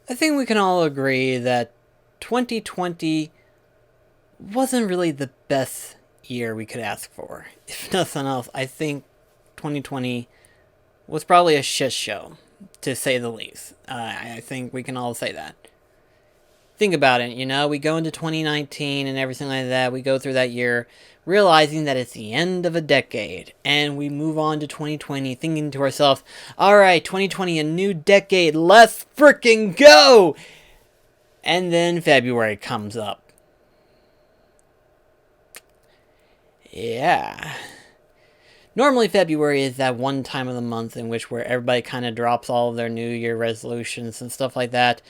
I think we can all agree that 2020 wasn't really the best year we could ask for. If nothing else, I think 2020 was probably a shit show, to say the least. I think we can all say that. Think about it, we go into 2019 and everything like that. We go through that year realizing that it's the end of a decade. And we move on to 2020 thinking to ourselves, alright, 2020, a new decade, let's freaking go! And then February comes up. Yeah. Normally February is that one time of the month in which where everybody kind of drops all of their New Year resolutions and stuff like that.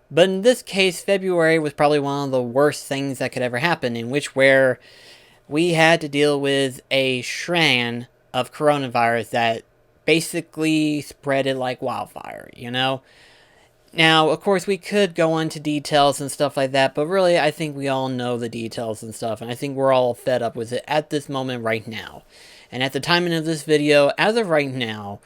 But in this case, February was probably one of the worst things that could ever happen, in which where we had to deal with a strand of coronavirus that basically spread it like wildfire. Now, of course, we could go into details and stuff like that, but really, I think we all know the details and stuff, and I think we're all fed up with it at this moment right now. And at the timing of this video, as of right now,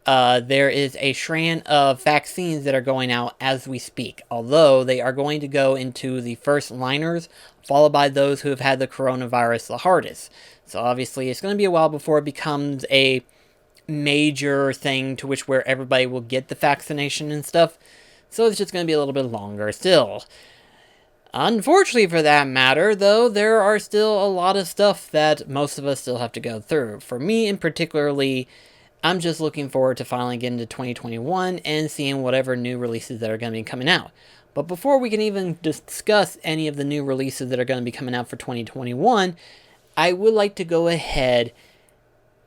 there is a strand of vaccines that are going out as we speak, although they are going to go into the first liners, followed by those who have had the coronavirus the hardest. So obviously, it's going to be a while before it becomes a major thing to which where everybody will get the vaccination and stuff. So it's just going to be a little bit longer still. Unfortunately for that matter, though, there are still a lot of stuff that most of us still have to go through. For me in particularly, I'm just looking forward to finally getting to 2021 and seeing whatever new releases that are going to be coming out. But before we can even discuss any of the new releases that are going to be coming out for 2021, I would like to go ahead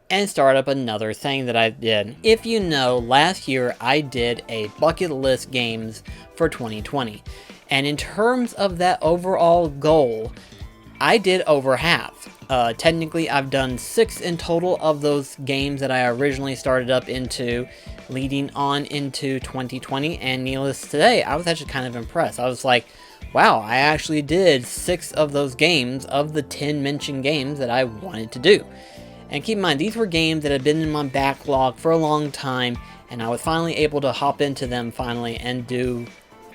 and start up another thing that I did. If you know, last year I did a bucket list games for 2020. And in terms of that overall goal, I did over half. Technically, I've done 6 in total of those games that I originally started up into, leading on into 2020. And needless to say, I was actually kind of impressed. I was like, wow, I actually did 6 of those games of the 10 mentioned games that I wanted to do. And keep in mind, these were games that had been in my backlog for a long time, and I was finally able to hop into them finally and do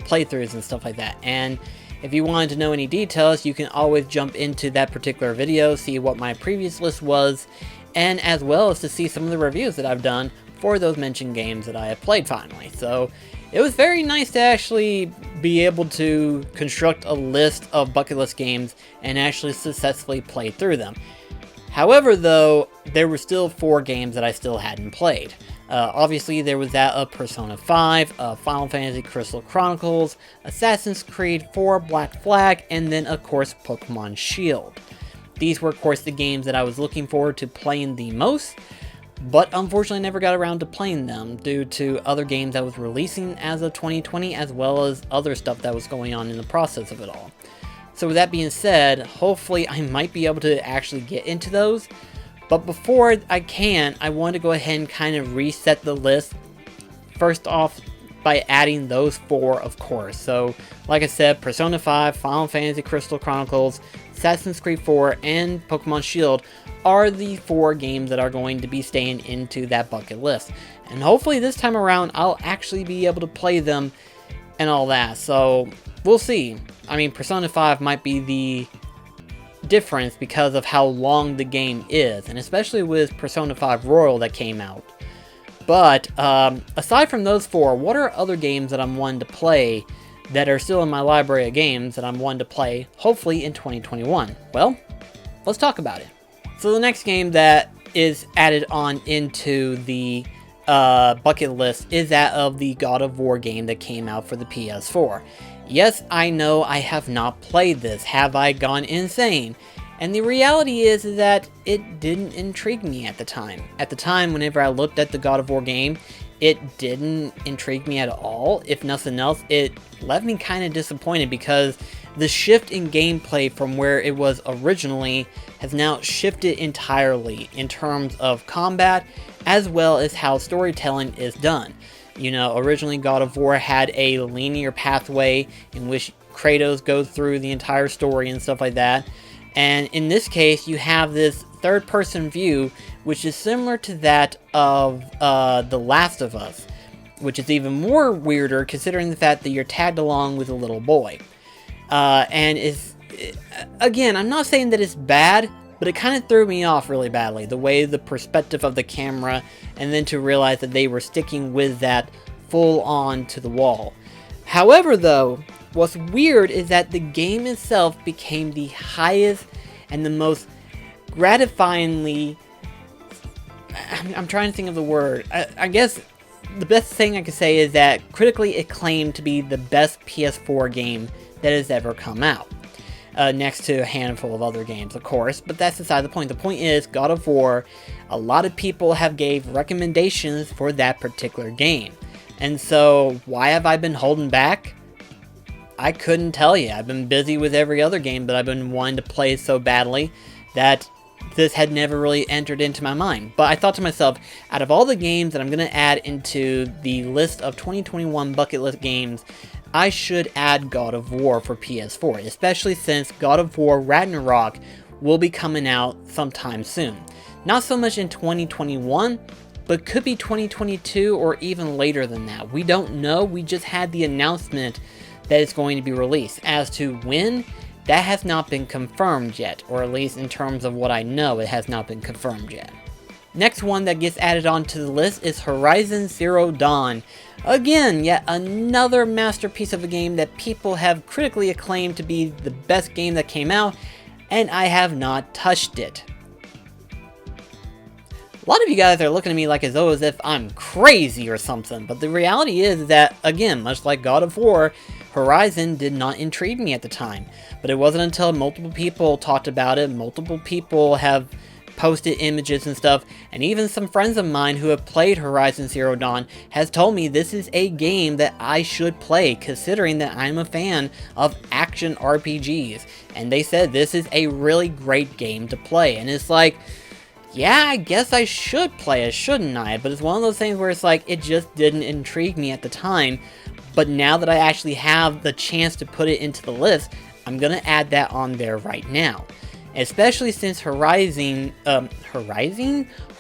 playthroughs and stuff like that. And if you wanted to know any details, you can always jump into that particular video, see what my previous list was, and as well as to see some of the reviews that I've done for those mentioned games that I have played finally. So it was very nice to actually be able to construct a list of bucket list games and actually successfully play through them. However, though, there were still 4 games that I still hadn't played. Obviously, there was that of Persona 5, Final Fantasy Crystal Chronicles, Assassin's Creed 4 Black Flag, and then, of course, Pokemon Shield. These were, of course, the games that I was looking forward to playing the most, but unfortunately never got around to playing them due to other games that was releasing as of 2020, as well as other stuff that was going on in the process of it all. So with that being said, hopefully I might be able to actually get into those. But before I can, I want to go ahead and kind of reset the list. First off, by adding those 4, of course. So, like I said, Persona 5, Final Fantasy Crystal Chronicles, Assassin's Creed 4, and Pokemon Shield are the 4 games that are going to be staying into that bucket list. And hopefully this time around, I'll actually be able to play them and all that. So, we'll see. I mean, Persona 5 might be the difference because of how long the game is, and especially with Persona 5 Royal that came out. But aside from those 4, what are other games that I'm wanting to play that are still in my library of games that I'm wanting to play, hopefully in 2021? Well, let's talk about it. So the next game that is added on into the bucket list is that of the God of War game that came out for the PS4. Yes, I know I have not played this. Have I gone insane? And the reality is that it didn't intrigue me at the time. At the time, whenever I looked at the God of War game, it didn't intrigue me at all. If nothing else, it left me kind of disappointed because the shift in gameplay from where it was originally has now shifted entirely in terms of combat as well as how storytelling is done. Originally God of War had a linear pathway in which Kratos goes through the entire story and stuff like that. And in this case, you have this third-person view, which is similar to that of The Last of Us. which is even more weirder considering the fact that you're tagged along with a little boy. And again, I'm not saying that it's bad, but it kind of threw me off really badly. The way the perspective of the camera, and then to realize that they were sticking with that full on to the wall. However, though, what's weird is that the game itself became the highest and the most gratifyingly... I'm trying to think of the word. I guess the best thing I could say is that critically acclaimed to be the best PS4 game that has ever come out. Next to a handful of other games, of course, but that's beside the point. The point is, God of War, a lot of people have gave recommendations for that particular game. And so, why have I been holding back? I couldn't tell you. I've been busy with every other game that I've been wanting to play so badly that this had never really entered into my mind. But I thought to myself, out of all the games that I'm going to add into the list of 2021 bucket list games, I should add God of War for PS4, especially since God of War Ragnarok will be coming out sometime soon. Not so much in 2021, but could be 2022 or even later than that. We don't know. We just had the announcement that it's going to be released. As to when, that has not been confirmed yet, or at least in terms of what I know, it has not been confirmed yet. Next one that gets added onto the list is Horizon Zero Dawn. Again, yet another masterpiece of a game that people have critically acclaimed to be the best game that came out, and I have not touched it. A lot of you guys are looking at me like as though as if I'm crazy or something, but the reality is that, again, much like God of War, Horizon did not intrigue me at the time. But it wasn't until multiple people talked about it, multiple people have posted images and stuff, and even some friends of mine who have played Horizon Zero Dawn has told me this is a game that I should play, considering that I'm a fan of action RPGs. And they said this is a really great game to play, and it's like, yeah, I guess I should play it, shouldn't I? But it's one of those things where it's like, it just didn't intrigue me at the time. But now that I actually have the chance to put it into the list, I'm going to add that on there right now. Especially since Horizon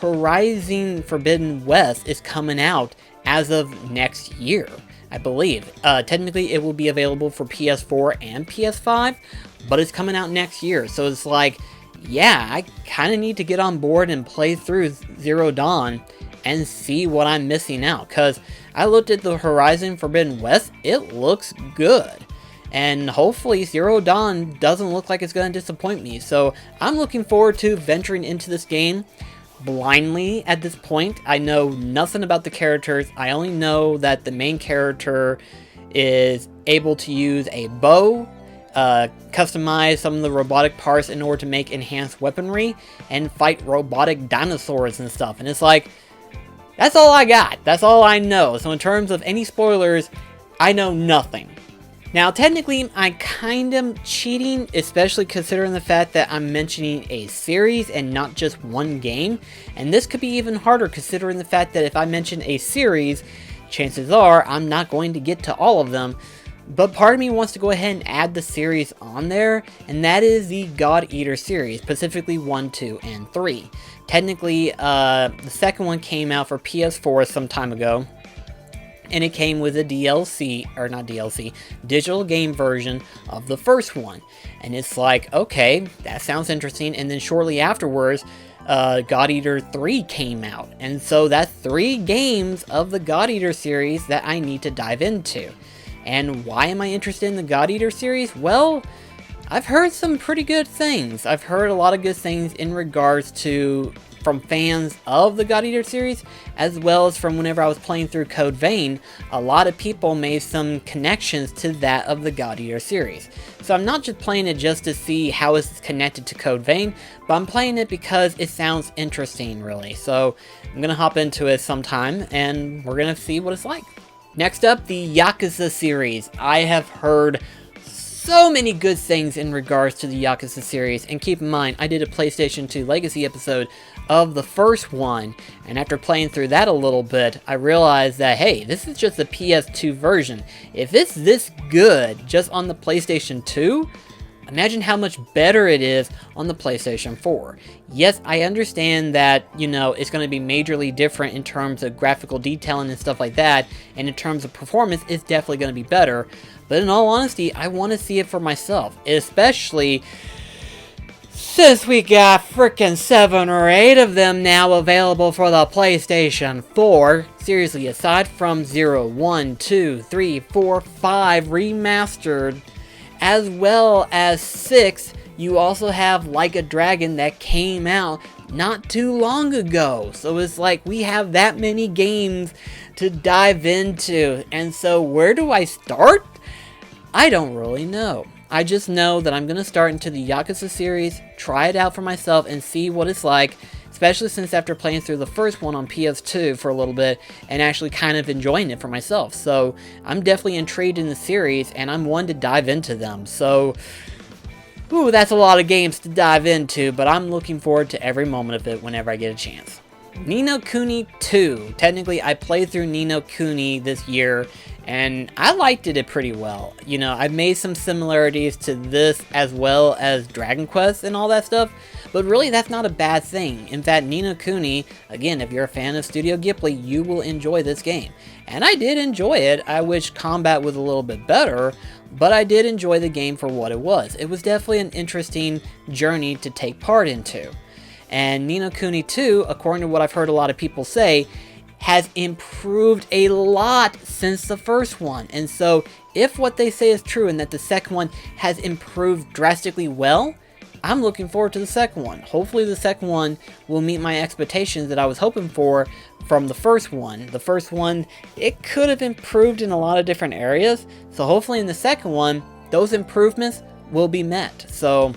Forbidden West is coming out as of next year, I believe. Technically, it will be available for PS4 and PS5, but it's coming out next year. So it's like, yeah, I kind of need to get on board and play through Zero Dawn and see what I'm missing out. Because I looked at the Horizon Forbidden West, it looks good. And hopefully Zero Dawn doesn't look like it's going to disappoint me. So I'm looking forward to venturing into this game blindly at this point. I know nothing about the characters. I only know that the main character is able to use a bow, customize some of the robotic parts in order to make enhanced weaponry, and fight robotic dinosaurs and stuff. And it's like, that's all I got. That's all I know. So in terms of any spoilers, I know nothing. Now, technically, I'm kind of cheating, especially considering the fact that I'm mentioning a series and not just one game. And this could be even harder considering the fact that if I mention a series, chances are I'm not going to get to all of them. But part of me wants to go ahead and add the series on there, and that is the God Eater series, specifically 1, 2, and 3. Technically, the second one came out for PS4 some time ago, and it came with a digital game version of the first one. And it's like, okay, that sounds interesting. And then shortly afterwards, God Eater 3 came out. And so that's 3 games of the God Eater series that I need to dive into. And why am I interested in the God Eater series? Well, I've heard some pretty good things. I've heard a lot of good things in regards to from fans of the God Eater series, as well as from whenever I was playing through Code Vein, a lot of people made some connections to that of the God Eater series. So I'm not just playing it just to see how it's connected to Code Vein, but I'm playing it because it sounds interesting, really. So I'm going to hop into it sometime, and we're going to see what it's like. Next up, the Yakuza series. I have heard so many good things in regards to the Yakuza series, and keep in mind, I did a PlayStation 2 Legacy episode of the first one, and after playing through that a little bit, I realized that, hey, this is just the PS2 version. If it's this good just on the PlayStation 2, Imagine how much better it is on the PlayStation 4. Yes, I understand that, it's going to be majorly different in terms of graphical detailing and stuff like that, and in terms of performance, it's definitely going to be better. But in all honesty, I want to see it for myself, especially since we got frickin' 7 or 8 of them now available for the PlayStation 4. Seriously, aside from 0, 1, 2, 3, 4, 5 remastered, as well as 6, you also have Like a Dragon that came out not too long ago. So it's like we have that many games to dive into. And so where do I start? I don't really know. I just know that I'm going to start into the Yakuza series, try it out for myself, and see what it's like, especially since after playing through the first one on PS2 for a little bit, and actually kind of enjoying it for myself. So, I'm definitely intrigued in the series, and I'm one to dive into them. So, ooh, that's a lot of games to dive into, but I'm looking forward to every moment of it whenever I get a chance. Ni no Kuni 2. Technically, I played through Ni no Kuni this year, and I liked it pretty well. I've made some similarities to this as well as Dragon Quest and all that stuff, but really that's not a bad thing. In fact, Ni no Kuni, again, if you're a fan of Studio Ghibli, you will enjoy this game. And I did enjoy it. I wish combat was a little bit better, but I did enjoy the game for what it was. It was definitely an interesting journey to take part into. And Ni no Kuni 2, according to what I've heard a lot of people say, has improved a lot since the first one. And so, if what they say is true and that the second one has improved drastically well, I'm looking forward to the second one. Hopefully the second one will meet my expectations that I was hoping for from the first one. The first one, it could have improved in a lot of different areas, so hopefully in the second one, those improvements will be met. So,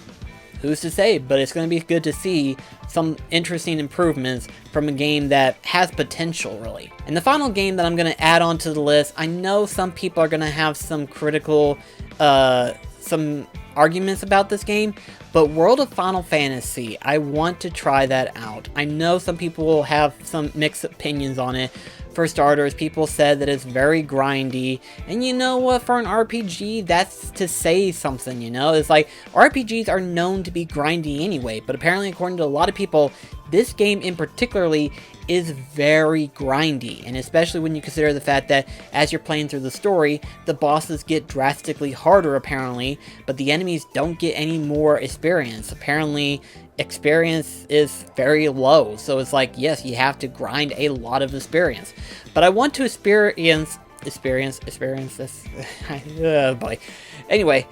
who's to say, but it's going to be good to see some interesting improvements from a game that has potential, really. And the final game that I'm going to add onto the list, I know some people are going to have some critical, some arguments about this game, but World of Final Fantasy, I want to try that out. I know some people will have some mixed opinions on it. For starters, people said that it's very grindy, and you know what, for an RPG, that's to say something, It's like, RPGs are known to be grindy anyway, but apparently according to a lot of people, this game in particularly is very grindy, and especially when you consider the fact that as you're playing through the story, the bosses get drastically harder apparently, but the enemies don't get any more experience. Apparently, experience is very low, so it's like, yes, you have to grind a lot of experience. But I want to experience this. Oh boy. Anyway,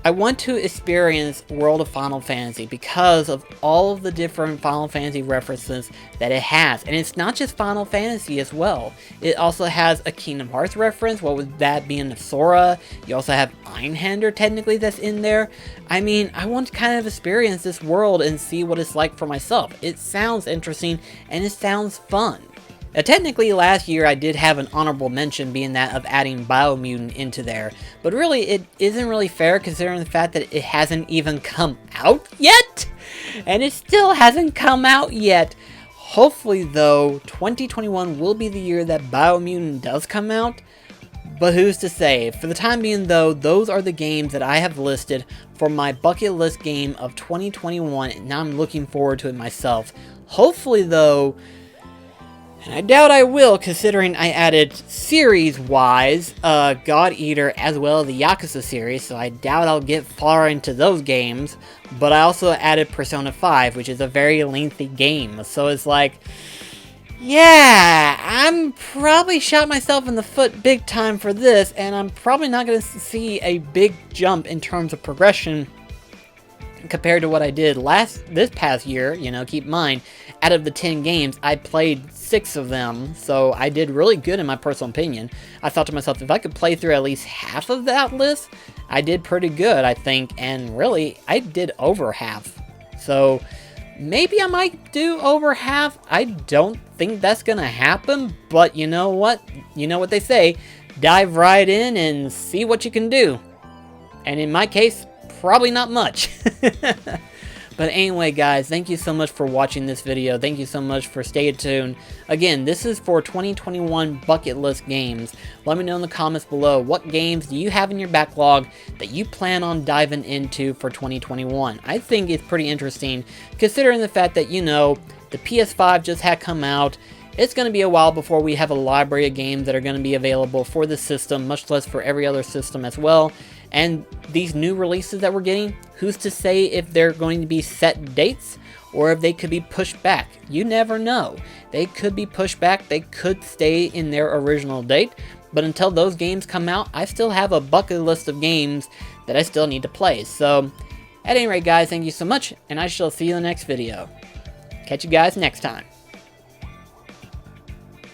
I want to experience World of Final Fantasy because of all of the different Final Fantasy references that it has. And it's not just Final Fantasy as well. It also has a Kingdom Hearts reference, what would that be in Sora? You also have Einhander technically that's in there. I mean, I want to kind of experience this world and see what it's like for myself. It sounds interesting and it sounds fun. Now, technically, last year I did have an honorable mention being that of adding Biomutant into there, but really it isn't really fair considering the fact that it hasn't even come out yet, and it still hasn't come out yet. Hopefully, though, 2021 will be the year that Biomutant does come out, but who's to say? For the time being, though, those are the games that I have listed for my bucket list game of 2021, and now I'm looking forward to it myself. Hopefully, though, and I doubt I will, considering I added series-wise, God Eater as well as the Yakuza series, so I doubt I'll get far into those games. But I also added Persona 5, which is a very lengthy game, so it's like, yeah, I'm probably shot myself in the foot big time for this, and I'm probably not going to see a big jump in terms of progression compared to what I did this past year. Keep in mind, out of the 10 games, I played 6 of them, so I did really good in my personal opinion. I thought to myself, if I could play through at least half of that list, I did pretty good, I think, and really, I did over half. So, maybe I might do over half. I don't think that's gonna happen, but you know what? You know what they say, dive right in and see what you can do. And in my case, probably not much. But anyway, guys, thank you so much for watching this video. Thank you so much for staying tuned. Again, this is for 2021 bucket list games. Let me know in the comments below, what games do you have in your backlog that you plan on diving into for 2021? I think it's pretty interesting, considering the fact that, you know, the PS5 just had come out. It's going to be a while before we have a library of games that are going to be available for the system, much less for every other system as well. And these new releases that we're getting, who's to say if they're going to be set dates or if they could be pushed back? You never know. They could be pushed back, they could stay in their original date, but until those games come out, I still have a bucket list of games that I still need to play. So, at any rate, guys, thank you so much, and I shall see you in the next video. Catch you guys next time.